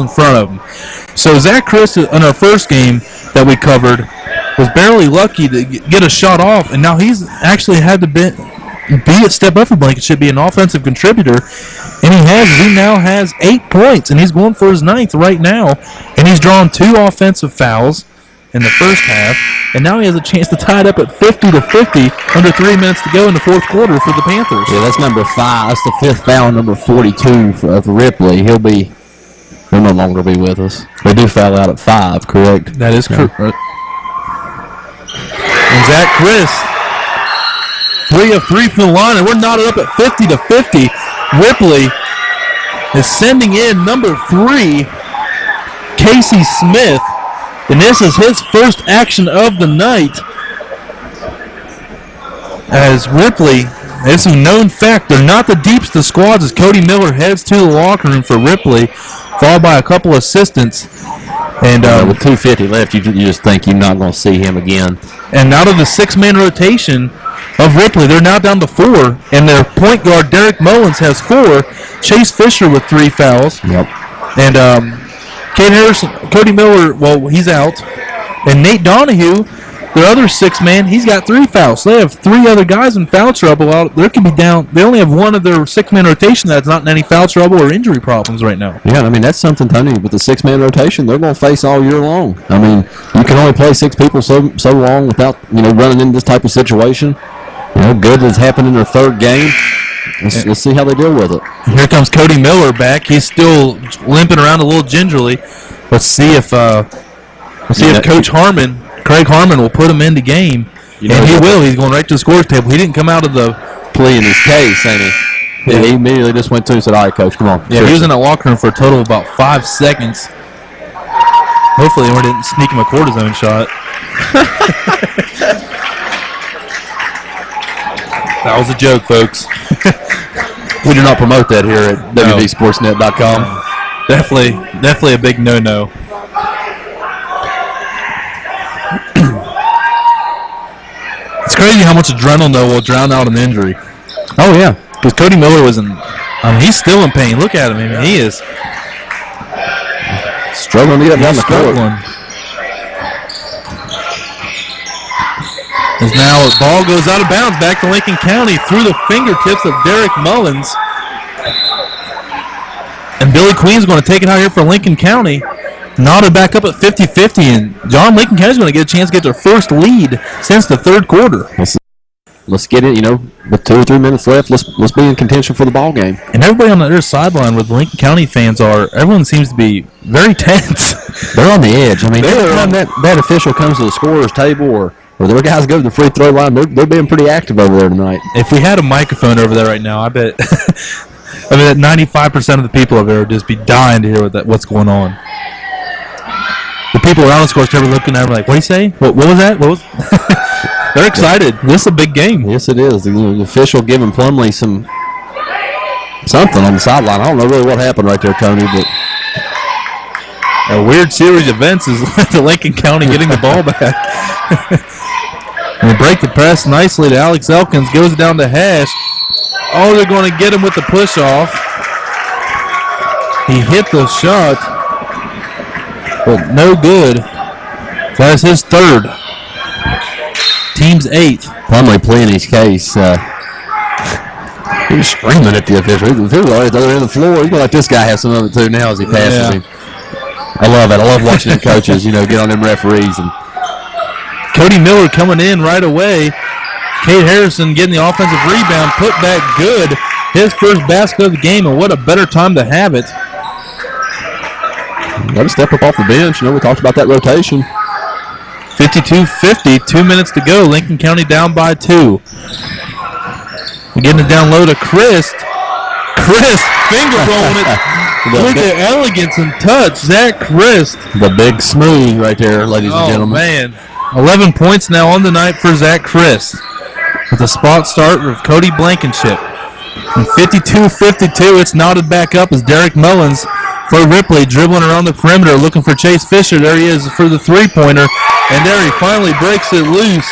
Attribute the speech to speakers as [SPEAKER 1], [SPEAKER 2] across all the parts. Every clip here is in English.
[SPEAKER 1] in front of him. So Zach Chris, in our first game that we covered, was barely lucky to get a shot off, and now he's actually had to be a step up for Blankenship, be an offensive contributor, and he now has 8 points, and he's going for his 9th right now, and he's drawn 2 offensive fouls in the first half, and now he has a chance to tie it up at 50-50 under 3 minutes to go in the fourth quarter for the Panthers.
[SPEAKER 2] Yeah, that's number 5. That's the 5th foul, number 42 for Ripley. He'll no longer be with us. They do foul out at 5, correct?
[SPEAKER 1] That is correct. And Zach Chris, 3 of 3 from the line, and we're knotted up at 50-50. Ripley is sending in number 3, Casey Smith, and this is his first action of the night. As Ripley, it's a known fact, they're not the deepest of squads as Cody Miller heads to the locker room for Ripley, followed by a couple assistants. And
[SPEAKER 2] with 2:50 left, you just think you're not going to see him again.
[SPEAKER 1] And out of the 6-man rotation of Ripley, they're now down to 4, and their point guard, Derek Mullins, has 4. Chase Fisher with 3 fouls.
[SPEAKER 2] Yep.
[SPEAKER 1] And Kate Harrison, Cody Miller, well, he's out. And Nate Donahue, their other 6-man, he's got 3 fouls. So they have 3 other guys in foul trouble. They could be down. They only have one of their 6-man rotation that's not in any foul trouble or injury problems right now.
[SPEAKER 2] Yeah, I mean, that's something, Tony. With the 6-man rotation, they're going to face all year long. I mean, you can only play 6 people so long without, running into this type of situation. Good has happened in their 3rd game. Let's see how they deal with it.
[SPEAKER 1] Here comes Cody Miller back. He's still limping around a little gingerly. Let's see if Coach Craig Harmon will put him in the game. And he will. He's going right to the scores table. He didn't come out of the
[SPEAKER 2] plea in his case, ain't he? Yeah, he immediately just went to and said, all right, Coach, come on.
[SPEAKER 1] Yeah, he was in that locker room for a total of about 5 seconds. Hopefully they didn't sneak him a cortisone shot. That was a joke, folks.
[SPEAKER 2] We do not promote that here at WVSportsnet.com.
[SPEAKER 1] Definitely a big no-no. It's crazy how much adrenaline, though, will drown out an injury.
[SPEAKER 2] Oh, yeah.
[SPEAKER 1] Because Cody Miller was he's still in pain. Look at him. I mean, he is
[SPEAKER 2] struggling to get down the court.
[SPEAKER 1] As now the ball goes out of bounds back to Lincoln County through the fingertips of Derek Mullins. And Billy Queen's going to take it out here for Lincoln County. Knotted back up at 50-50, and Lincoln County's going to get a chance to get their first lead since the 3rd quarter.
[SPEAKER 2] Let's get it, with 2 or 3 minutes left, let's be in contention for the ball game.
[SPEAKER 1] And everybody on the other sideline where the Lincoln County fans are, everyone seems to be very tense.
[SPEAKER 2] They're on the edge. I mean, every time that official comes to the scorer's table or their guys go to the free throw line, they're being pretty active over there tonight.
[SPEAKER 1] If we had a microphone over there right now, I bet that 95% of the people over there would just be dying to hear what's going on. The people around the scorer's table looking at them like, what did he say? What was that? They're excited. This is a big game.
[SPEAKER 2] Yes, it is. The official giving Plumlee something on the sideline. I don't know really what happened right there, Tony, but
[SPEAKER 1] a weird series of events is the Lincoln County getting the ball back. And they break the press nicely to Alex Elkins. Goes down to Hash. Oh, they're going to get him with the push-off. He hit the shot, but no good. That's his 3rd. Team's 8th.
[SPEAKER 2] Plumlee pleading his case. He was screaming at the official. He was right at the other end of the floor. He's going to let this guy have some of it too now as he passes him. I love it. I love watching them coaches, get on them referees. And
[SPEAKER 1] Cody Miller coming in right away. Kate Harrison getting the offensive rebound, put back good. His first basket of the game, and what a better time to have it.
[SPEAKER 2] Got to step up off the bench. We talked about that rotation.
[SPEAKER 1] 52-50, 2 minutes to go. Lincoln County down by 2. We're getting it down low to Chris. Finger rolling it. Look at elegance and touch. Zach Chris.
[SPEAKER 2] The big smooth right there, ladies and gentlemen.
[SPEAKER 1] Oh, man. 11 points now on the night for Zach Chris. With a spot start of Cody Blankenship. And 52-52, it's knotted back up as Derek Mullins for Ripley dribbling around the perimeter looking for Chase Fisher. There he is for the three-pointer. And there he finally breaks it loose.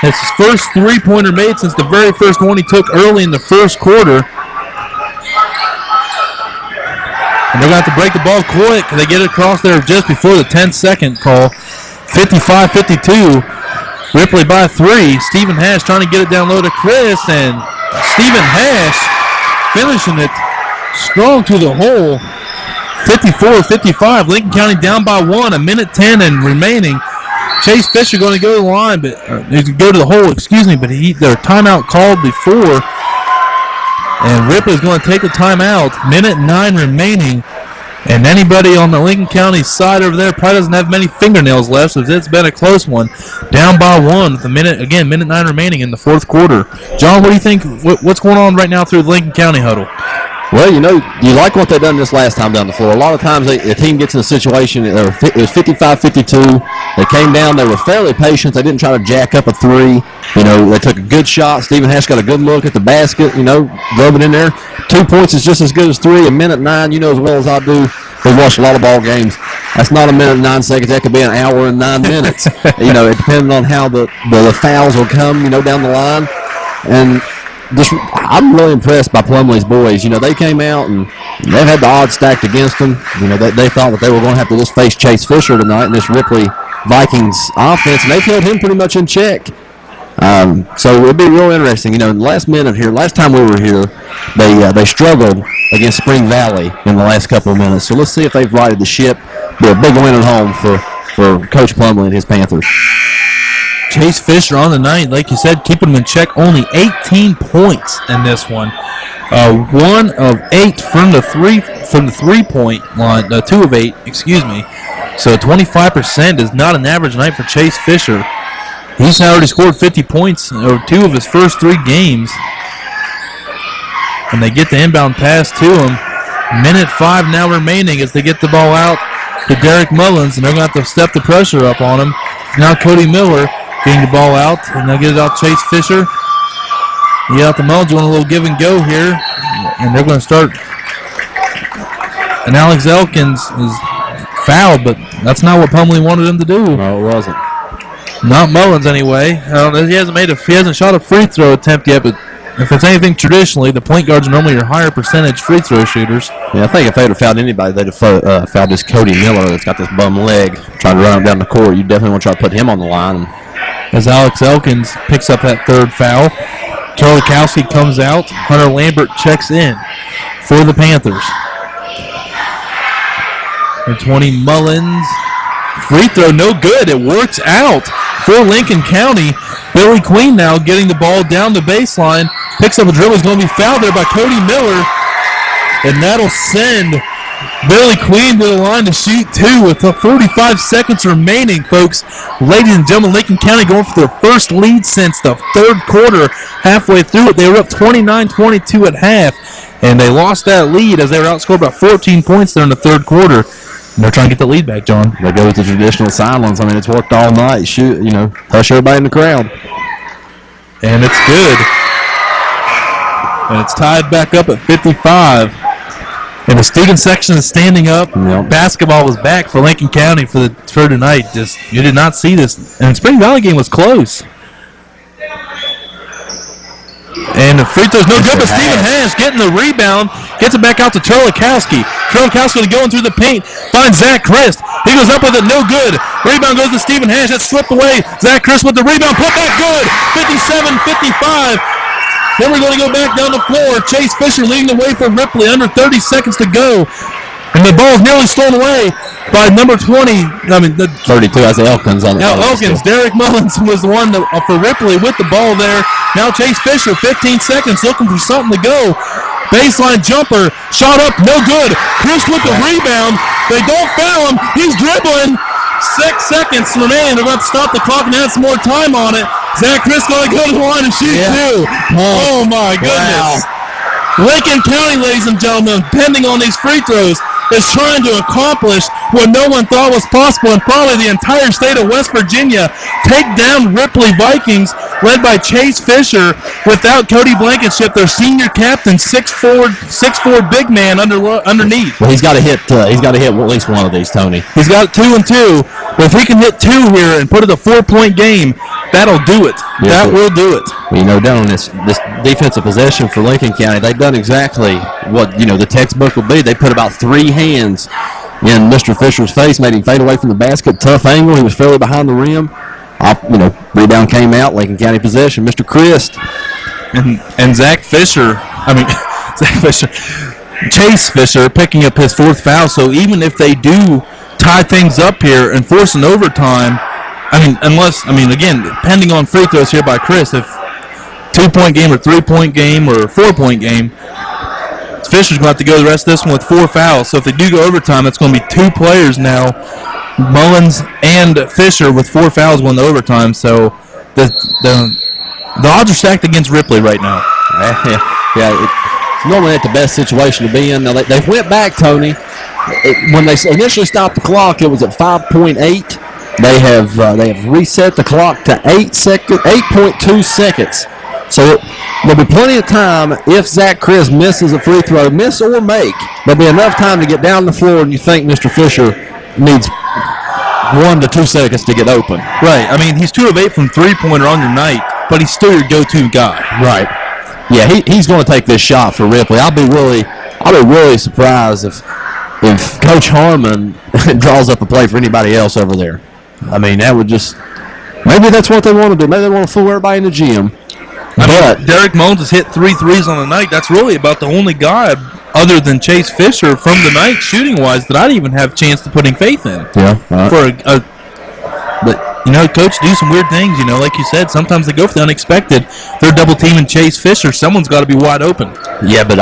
[SPEAKER 1] It's his first three-pointer made since the very first one he took early in the first quarter. And they're going to have to break the ball quick. They get it across there just before the 10-second call. 55-52. Ripley by 3. Stephen Hash trying to get it down low to Chris. And Stephen Hash finishing it strong to the hole. 54-55. Lincoln County down by 1. 1:10 and remaining. Chase Fisher going to go to the line, but go to the hole, excuse me, but their timeout called before. And Ripley's going to take a timeout. 1:09 remaining. And anybody on the Lincoln County side over there probably doesn't have many fingernails left, so it's been a close one. Down by 1 with 1:09 remaining in the fourth quarter. John, what do you think? What's going on right now through the Lincoln County huddle?
[SPEAKER 2] Well, you like what they done this last time down the floor. A lot of times the team gets in a situation, it was 55-52. They came down. They were fairly patient. They didn't try to jack up a three. They took a good shot. Stephen Hash got a good look at the basket, drove it in there. 2 points is just as good as 3. 1:09, as well as I do. We've watched a lot of ball games. That's not 1:09. That could be an hour and 9 minutes. It depends on how the fouls will come, down the line. And I'm really impressed by Plumlee's boys. They came out and they've had the odds stacked against them. They thought that they were going to have to just face Chase Fisher tonight in this Ripley Vikings offense, and they've held him pretty much in check. So it'll be real interesting. Last time we were here, they struggled against Spring Valley in the last couple of minutes. So let's see if they've righted the ship. Be a big win at home for Coach Plumlee and his Panthers.
[SPEAKER 1] Chase Fisher on the night, like you said, keeping him in check. Only 18 points in this one. 1 of 8 from the 3-point line. 2 of 8, excuse me. So 25% is not an average night for Chase Fisher. He's already scored 50 points over 2 of his first 3 games. And they get the inbound pass to him. 1:05 now remaining as they get the ball out to Derek Mullins, and they're going to have to step the pressure up on him. Now Cody Miller getting the ball out, and they'll get it out to Chase Fisher. Get out the Mullins, doing a little give and go here, and they're going to start. And Alex Elkins is fouled, but that's not what Plumlee wanted him to do.
[SPEAKER 2] No, it wasn't.
[SPEAKER 1] Not Mullins anyway. He hasn't shot a free throw attempt yet, but if it's anything traditionally, the point guards are normally your higher percentage free throw shooters.
[SPEAKER 2] Yeah, I think if they'd have fouled anybody, they'd have fouled this Cody Miller that's got this bum leg trying to run him down the court. You definitely want to try to put him on the line.
[SPEAKER 1] As Alex Elkins picks up that third foul, Charlikowski comes out. Hunter Lambert checks in for the Panthers. And 20 Mullins. Free throw, no good. It works out for Lincoln County. Billy Queen now getting the ball down the baseline. Picks up a dribble. He's going to be fouled there by Cody Miller. And that'll send Billy Queen to the line to shoot 2 with 45 seconds remaining, folks. Ladies and gentlemen, Lincoln County going for their first lead since the third quarter. Halfway through it, they were up 29-22 at half. And they lost that lead as they were outscored by 14 points there in the third quarter. And they're trying to get the lead back, John.
[SPEAKER 2] They go with the traditional silence. I mean, it's worked all night. Hush everybody in the crowd.
[SPEAKER 1] And it's good. And it's tied back up at 55. And the student section is standing up.
[SPEAKER 2] Yep.
[SPEAKER 1] Basketball was back for Lincoln County for tonight. You did not see this. And the Spring Valley game was close. And the free throw's no good, but Stephen Hash getting the rebound, gets it back out to Charlikowski. Charlikowski going through the paint, finds Zach Christ. He goes up with it, no good. Rebound goes to Stephen Hash, that's slipped away. Zach Christ with the rebound, put back good. 57-55. Then we're going to go back down the floor. Chase Fisher leading the way for Ripley, under 30 seconds to go. And the ball is nearly stolen away by number 20.
[SPEAKER 2] 32, I say Elkins on the
[SPEAKER 1] Elkins. Derek Mullins was the one for Ripley with the ball there. Now Chase Fisher, 15 seconds, looking for something to go. Baseline jumper, shot up, no good. Chris with the rebound. They don't foul him. He's dribbling. 6 seconds remaining. They're going to stop the clock and add some more time on it. Zach Chris going to go to the line and shoot 2. Oh, my goodness. Wow. Lincoln County, ladies and gentlemen, pending on these free throws, is trying to accomplish what no one thought was possible, and probably the entire state of West Virginia. Take down Ripley Vikings, led by Chase Fisher, without Cody Blankenship, their senior captain, 6'4" big man underneath.
[SPEAKER 2] Well, he's got to hit. At least one of these, Tony.
[SPEAKER 1] He's got 2 and 2. But if he can hit 2 here and put it a 4-point game, that'll do it.
[SPEAKER 2] Yeah,
[SPEAKER 1] that will do it.
[SPEAKER 2] Well, down on this defensive possession for Lincoln County, they've done exactly what, the textbook will be. They put about 3 hands in Mr. Fisher's face, made him fade away from the basket. Tough angle. He was fairly behind the rim. Rebound came out. Lincoln County possession. Mr. Christ.
[SPEAKER 1] And Zach Fisher, Chase Fisher picking up his 4th foul. So even if they do tie things up here and force an overtime, again, depending on free throws here by Chris, if 2-point game or 3-point game or 4-point game, Fisher's going to have to go the rest of this one with 4 fouls. So if they do go overtime, that's going to be 2 players now, Mullins and Fisher, with 4 fouls going to overtime. So the odds are stacked against Ripley right now.
[SPEAKER 2] It's normally not the best situation to be in. Now they went back, Tony. When they initially stopped the clock, it was at 5.8. They have reset the clock to 8.2 seconds. So there'll be plenty of time if Zach Chris misses a free throw, miss or make. There'll be enough time to get down the floor, and you think Mr. Fisher needs 1 to 2 seconds to get open.
[SPEAKER 1] Right. He's 2 of 8 from three-pointer on your night, but he's still your go-to guy.
[SPEAKER 2] Right. Yeah, he's going to take this shot for Ripley. I'll be really surprised if Coach Harmon draws up a play for anybody else over there. That would just, maybe that's what they want to do. Maybe they want to fool everybody in the gym. But
[SPEAKER 1] Derek Mullins has hit 3 threes on the night. That's really about the only guy other than Chase Fisher from the night, shooting-wise, that I'd even have a chance to putting faith in.
[SPEAKER 2] Yeah.
[SPEAKER 1] But Coach do some weird things. Like you said, sometimes they go for the unexpected. They're double teaming Chase Fisher. Someone's got to be wide open.
[SPEAKER 2] Yeah, but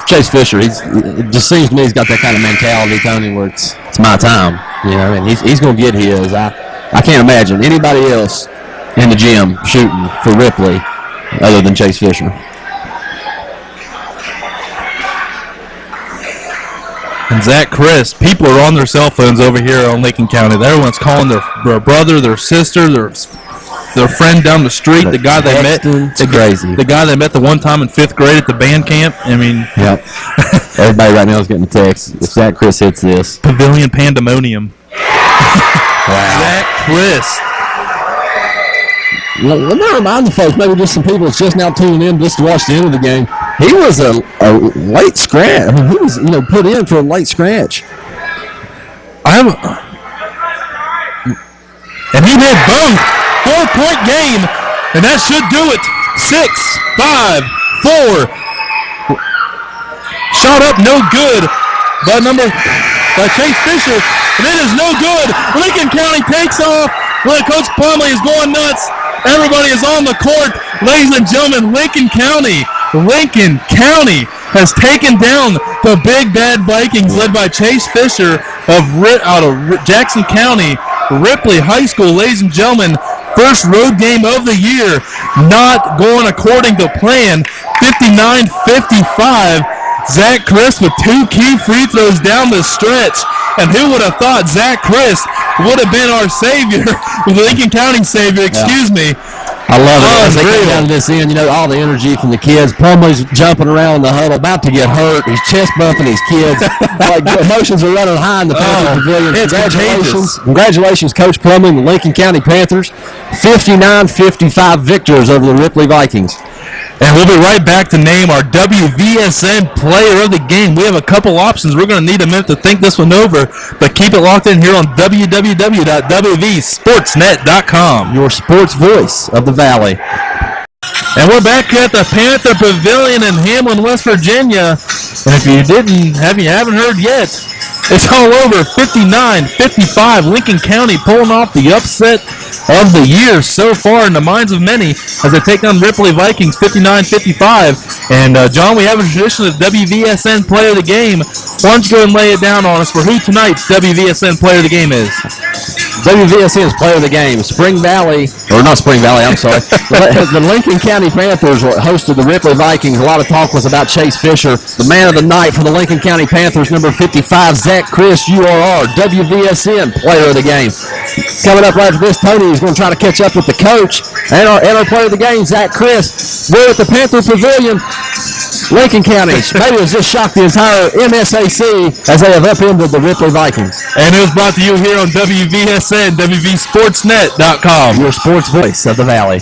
[SPEAKER 2] Chase Fisher, it just seems to me he's got that kind of mentality, Tony, where it's my time. He's going to get his. I can't imagine anybody else in the gym shooting for Ripley other than Chase Fisher.
[SPEAKER 1] And Zach Chris, people are on their cell phones over here on Lincoln County. Everyone's calling their brother, their sister, their friend down the street, the guy they met.
[SPEAKER 2] It's crazy.
[SPEAKER 1] The guy they met the one time in 5th grade at the band camp.
[SPEAKER 2] Yep. Everybody right now is getting a text. If Zach Chris hits this.
[SPEAKER 1] Pavilion pandemonium.
[SPEAKER 2] Wow.
[SPEAKER 1] Zach Chris.
[SPEAKER 2] Let me remind the folks, maybe just some people that's just now tuning in just to watch the end of the game. He was a late scratch. He was, put in for a late scratch.
[SPEAKER 1] And he hit both. 4-point game, and that should do it. 6, 5, 4. Shot up, no good. By Chase Fisher, and it is no good. Lincoln County takes off. Coach Plumley is going nuts. Everybody is on the court. Ladies and gentlemen, Lincoln County has taken down the Big Bad Vikings, led by Chase Fisher out of Jackson County, Ripley High School. Ladies and gentlemen, first road game of the year, not going according to plan. 59-55. Zach Chris with 2 key free throws down the stretch. And who would have thought Zach Chris would have been our savior, Lincoln County savior, excuse me.
[SPEAKER 2] I love it. As they come down to this end, all the energy from the kids. Plumley's jumping around the huddle, about to get hurt. He's chest bumping his kids. Emotions are running high in the Panther Pavilion. Congratulations, Coach Plumley and the Lincoln County Panthers. 59-55 victors over the Ripley Vikings.
[SPEAKER 1] And we'll be right back to name our WVSN player of the game. We have a couple options. We're going to need a minute to think this one over, but keep it locked in here on www.wvsportsnet.com.
[SPEAKER 2] Your sports voice of the Valley.
[SPEAKER 1] And we're back at the Panther Pavilion in Hamlin, West Virginia. And if you haven't heard yet, it's all over. 59-55. Lincoln County pulling off the upset of the year so far in the minds of many as they take on Ripley Vikings 59-55. And John, we have a tradition of WVSN player of the game. Why don't you go and lay it down on us for who tonight's WVSN player of the game is?
[SPEAKER 2] WVSN's player of the game, the Lincoln County Panthers hosted the Ripley Vikings. A lot of talk was about Chase Fisher. The man of the night for the Lincoln County Panthers, number 55, Zach Chris, URR, WVSN player of the game. Coming up right after this, Tony is going to try to catch up with the coach and our player of the game, Zach Chris. We're at the Panther Pavilion. Lincoln County maybe has just shocked the entire MSAC as they have upended the Ripley Vikings.
[SPEAKER 1] And it was brought to you here on WVSN, WVSportsnet.com.
[SPEAKER 3] Your sports voice of the Valley.